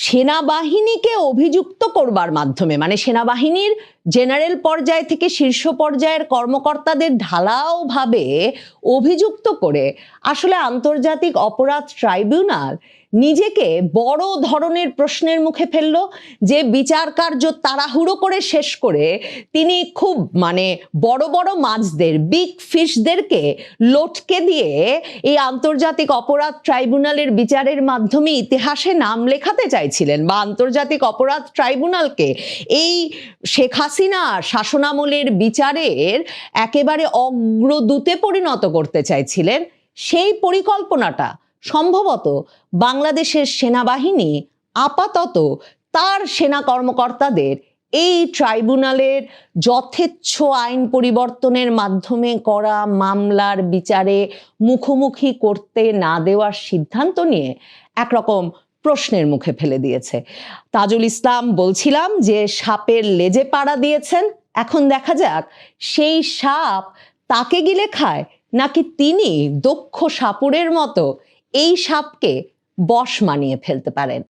সেনাবাহিনীকে অভিযুক্ত করবার মাধ্যমে, মানে সেনাবাহিনীর জেনারেল পর্যায় থেকে শীর্ষ পর্যায়ের কর্মকর্তাদের ঢালাওভাবে অভিযুক্ত করে আসলে আন্তর্জাতিক অপরাধ ট্রাইব্যুনাল নিজেকে বড় ধরনের প্রশ্নের মুখে ফেললো। যে বিচার কার্য তাড়াহুড়ো করে শেষ করে তিনি খুব বড় বড় মাছদের, বিগ ফিশদেরকে লটকে দিয়ে এই আন্তর্জাতিক অপরাধ ট্রাইব্যুনালের বিচারের মাধ্যমে ইতিহাসে নাম লেখাতে চাইছিলেন, বা আন্তর্জাতিক অপরাধ ট্রাইব্যুনালকে এই শেখ হাসিনা শাসনামলের বিচারের একেবারে অগ্রদূতে পরিণত করতে চাইছিলেন। সেই পরিকল্পনাটা সম্ভবত বাংলাদেশের সেনাবাহিনী আপাতত তার সেনা কর্মকর্তাদের এই ট্রাইব্যুনালের যথেচ্ছ আইন পরিবর্তনের মাধ্যমে করা মামলার বিচারে মুখোমুখি করতে না দেওয়ার সিদ্ধান্ত নিয়ে একরকম প্রশ্নের মুখে ফেলে দিয়েছে। তাজুল ইসলাম বলছিলাম যে সাপের লেজে পাড়া দিয়েছেন, এখন দেখা যাক সেই সাপ তাকে গিলে খায় নাকি তিনি দক্ষ সাপুড়ের মতো এই সাপকে বশ মানিয়ে ফেলতে পারেন।